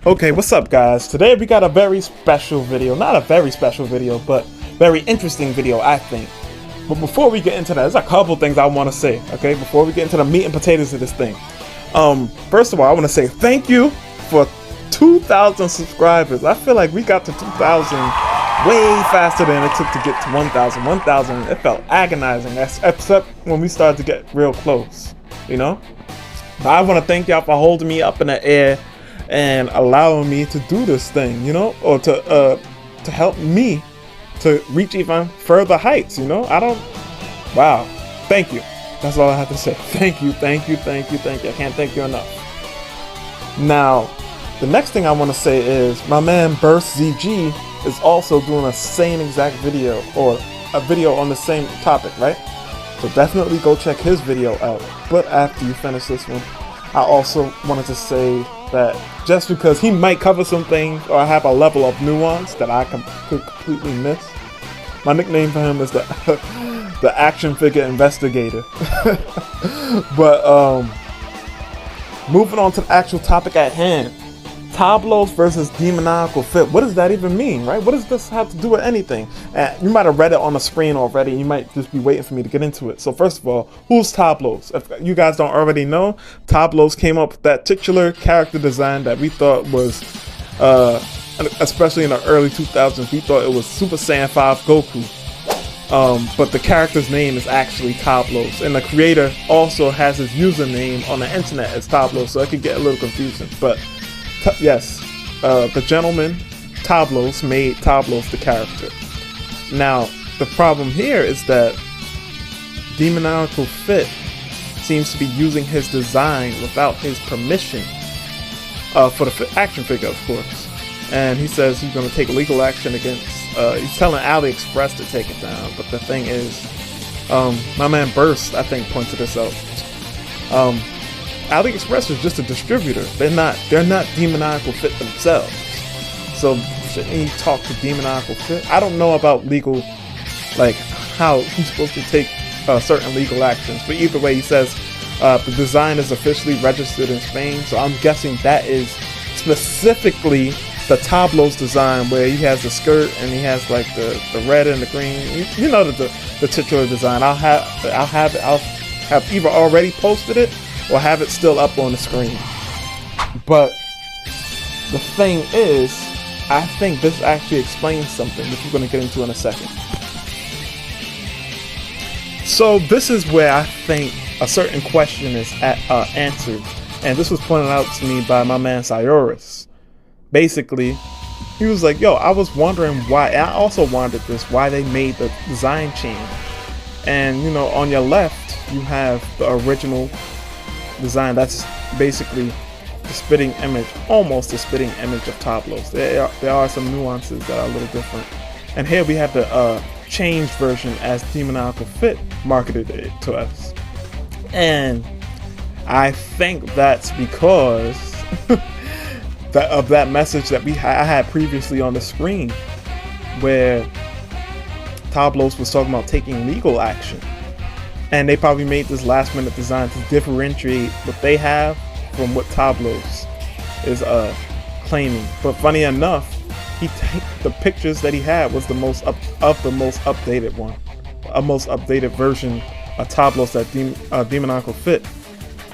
Okay, what's up guys? Today we got a very special video. Not a very special video, but very interesting video, I think. But before we get into that, there's a couple things I want to say, okay? Before we get into the meat and potatoes of this thing. First of all, I want to say thank you for 2,000 subscribers. I feel like we got to 2,000 way faster than it took to get to 1,000. 1,000, it felt agonizing, except when we started to get real close, you know? But I want to thank y'all for holding me up in the air and allowing me to do this thing, you know, or to help me to reach even further heights, you know. Wow, thank you. That's all I have to say. Thank you. I can't thank you enough. Now, the next thing I want to say is my man Burst ZG is also doing the same exact video, or a video on the same topic, right? So definitely go check his video out. But after you finish this one, I also wanted to say that just because he might cover some things or have a level of nuance that I could completely miss, my nickname for him is the the action figure investigator. But moving on to the actual topic at hand, Tablos versus Demoniacal fit. What does that even mean, right? What does this have to do with anything? And you might have read it on the screen already. You might just be waiting for me to get into it. So first of all, who's Tablos? If you guys don't already know, Tablos came up with that titular character design that we thought was, especially in the early 2000s, we thought it was Super Saiyan 5 Goku. But the character's name is actually Tablos, and the creator also has his username on the internet as Tablos, so it could get a little confusing. But yes, the gentleman Tablos made Tablos the character. Now, the problem here is that Demoniacal Fit seems to be using his design without his permission for the action figure, of course. And he says he's going to take legal action against, he's telling AliExpress to take it down. But the thing is, my man Burst, I think, pointed this out. AliExpress is just a distributor. They're not Demoniacal Fit themselves. So shouldn't he talk to Demoniacal Fit? I don't know about legal, like how he's supposed to take certain legal actions. But either way, he says the design is officially registered in Spain. So I'm guessing that is specifically the Tablos design, where he has the skirt and he has like the red and the green. You know the titular design. I'll have either already posted it or have it still up on the screen. But the thing is, I think this actually explains something, which we're going to get into in a second. So this is where I think a certain question is answered, and this was pointed out to me by my man Cyrus. Basically, he was like, yo, I was wondering why, and I also wondered this, why they made the design change. And you know, on your left you have the original design. That's basically the spitting image, almost the spitting image of Tablos. There are some nuances that are a little different. And here we have the changed version as Demoniacal Fit marketed it to us. And I think that's because of that message that I had previously on the screen, where Tablos was talking about taking legal action. And they probably made this last minute design to differentiate what they have from what Tablos is claiming. But funny enough, the pictures that he had was the most updated one, a most updated version of Tablos that Demoniacal Fit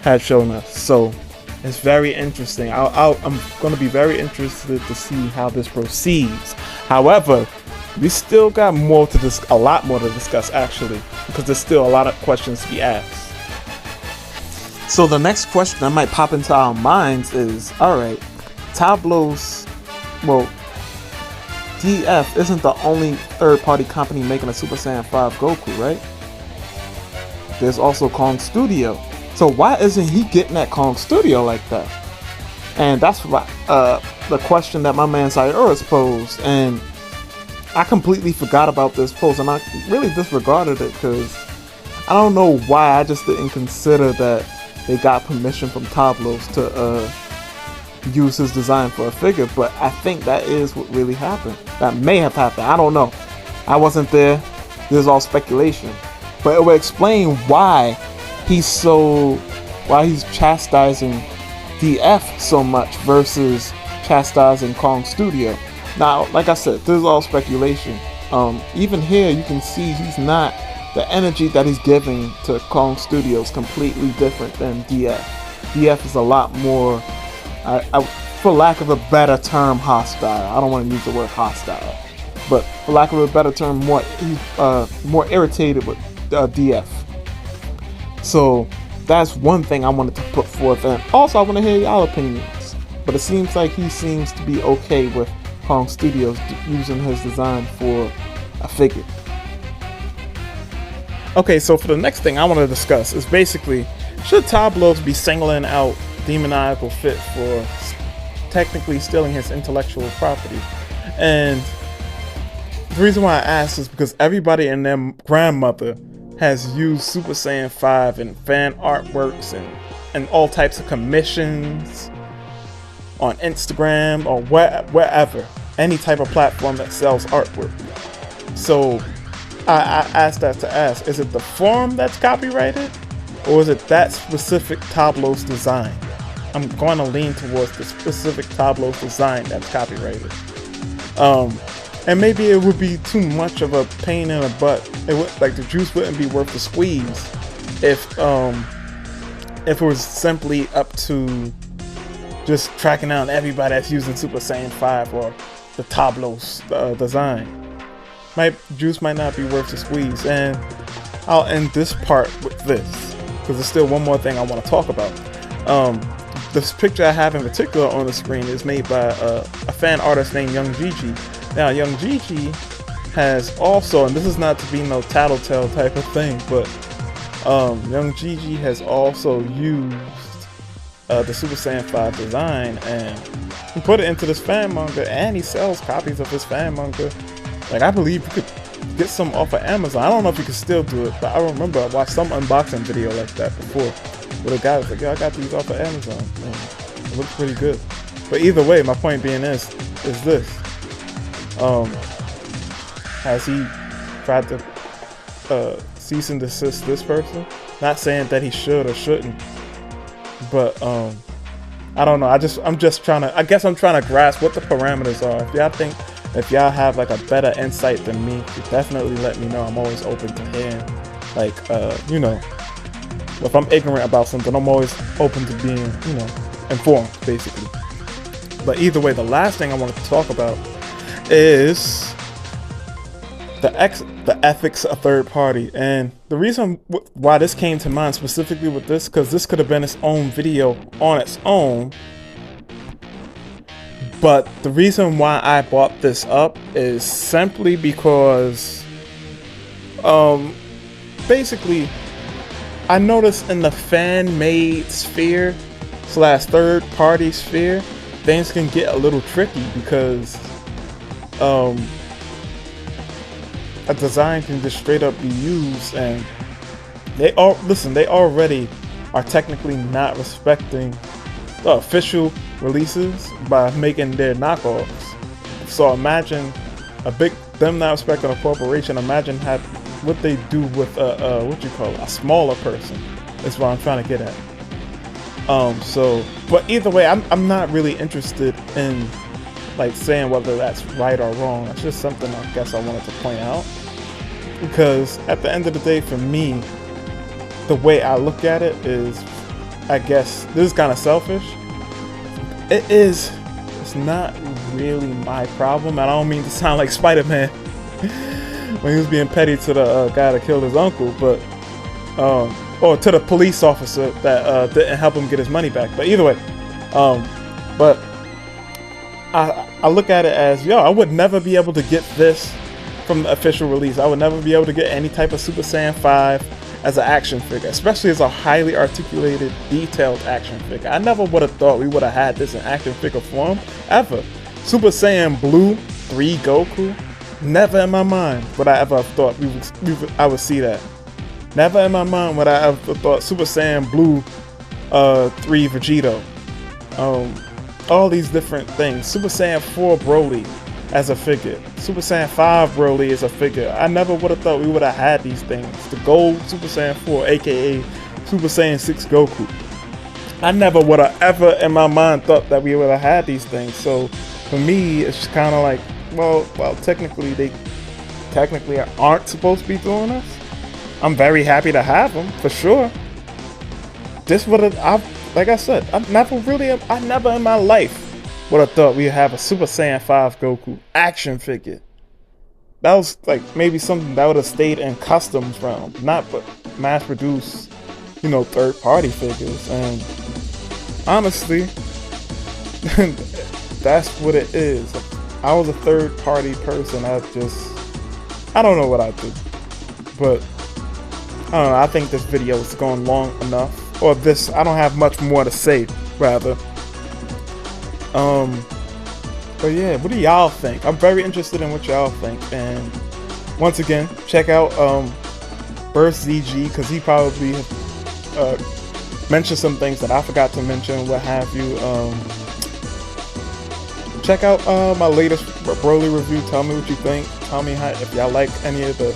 had shown us. So it's very interesting. I'm going to be very interested to see how this proceeds. However, we still got a lot more to discuss actually, because there's still a lot of questions to be asked. So the next question that might pop into our minds is, alright, Tablos, well, DF isn't the only third-party company making a Super Saiyan 5 Goku, right? There's also Kong Studio. So why isn't he getting at Kong Studio like that? And that's the question that my man Cyrus posed, and I completely forgot about this post, and I really disregarded it because I don't know why. I just didn't consider that they got permission from Tablos to use his design for a figure. But I think that is what really happened. That may have happened. I don't know. I wasn't there. This is all speculation. But it will explain why he's chastising DF so much versus chastising Kong Studio. Now, like I said, this is all speculation. Even here, you can see he's not, the energy that he's giving to Kong Studio is completely different than DF. DF is a lot more, for lack of a better term, hostile. I don't want to use the word hostile, but for lack of a better term, more irritated with DF. So that's one thing I wanted to put forth, and also I want to hear y'all opinions. But it seems like he seems to be okay with Kong Studios using his design for a figure. Okay, so for the next thing I want to discuss is basically, should Tablos be singling out Demoniacal Fit for technically stealing his intellectual property? And the reason why I ask is because everybody and their grandmother has used Super Saiyan 5 in fan artworks and all types of commissions on Instagram or wherever, any type of platform that sells artwork. So I asked that to ask, is it the form that's copyrighted, or is it that specific Tablos design? I'm going to lean towards the specific Tablos design that's copyrighted. And maybe it would be too much of a pain in the butt. It would, like, the juice wouldn't be worth the squeeze if it was simply up to just tracking down everybody that's using Super Saiyan 5 or the Tablos design. Juice might not be worth the squeeze. And I'll end this part with this, because there's still one more thing I want to talk about. This picture I have in particular on the screen is made by a fan artist named Young Gigi. Now, Young Gigi has also, and this is not to be no tattletale type of thing, but Young Gigi has also used the Super Saiyan 5 design, and he put it into this fan manga, and he sells copies of his fan manga. Like, I believe you could get some off of Amazon. I don't know if you can still do it, but I remember I watched some unboxing video like that before, where the guy was like, "Yo, I got these off of Amazon. It looks pretty good." But either way, my point being is this. Has he tried to cease and desist this person? Not saying that he should or shouldn't, but I don't know. I guess I'm trying to grasp what the parameters are. If y'all have like a better insight than me, definitely let me know. I'm always open to hearing, like, if I'm ignorant about something, I'm always open to being, informed, basically. But either way, the last thing I wanted to talk about is the ethics of third party. And the reason why this came to mind specifically with this, because this could have been its own video on its own. But the reason why I brought this up is simply because, basically, I noticed in the fan-made sphere / third-party sphere, things can get a little tricky because a design can just straight up be used, and they already are technically not respecting the official releases by making their knockoffs. So imagine them not respecting a corporation. Imagine what they do with a smaller person. That's what I'm trying to get at. But either way, I'm not really interested in like saying whether that's right or wrong. It's just something I guess I wanted to point out, because at the end of the day, for me, the way I look at it is, I guess this is kind of selfish. It's not really my problem. And I don't mean to sound like Spider-Man when he was being petty to the guy that killed his uncle, but or to the police officer that didn't help him get his money back. But either way, but I look at it as, I would never be able to get this from the official release. I would never be able to get any type of Super Saiyan 5 as an action figure, especially as a highly articulated, detailed action figure. I never would have thought we would have had this in action figure form, ever. Super Saiyan Blue 3 Goku, never in my mind would I ever have thought I would see that. Never in my mind would I ever thought Super Saiyan Blue 3 Vegito. All these different things. Super Saiyan 4 Broly as a figure. Super Saiyan 5 Broly as a figure. I never would have thought we would have had these things. The gold Super Saiyan 4, aka Super Saiyan 6 Goku. I never would have ever in my mind thought that we would have had these things. So for me, it's kind of like, well, technically they aren't supposed to be doing this. I'm very happy to have them for sure. This would have, like I said, I never in my life would have thought we'd have a Super Saiyan 5 Goku action figure. That was like maybe something that would have stayed in customs realm, not but mass produced, you know, third party figures. And honestly, that's what it is. I was a third party person. I don't know what I do, but I don't know. I think this video is going long enough, or this. I don't have much more to say, rather. But yeah, what do y'all think? I'm very interested in what y'all think. And once again, check out Burst ZG, because he probably mentioned some things that I forgot to mention, what have you. Check out my latest Broly review. Tell me what you think. Tell me if y'all like any of the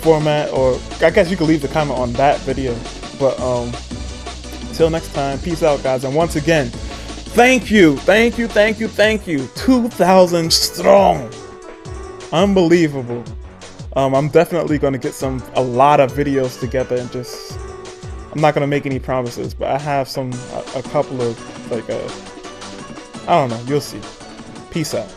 format, or I guess you could leave the comment on that video. But till next time, peace out, guys. And once again, thank you. 2,000 strong. Unbelievable. I'm definitely gonna get a lot of videos together, and I'm not gonna make any promises, but I have a couple of I don't know. You'll see. Peace out.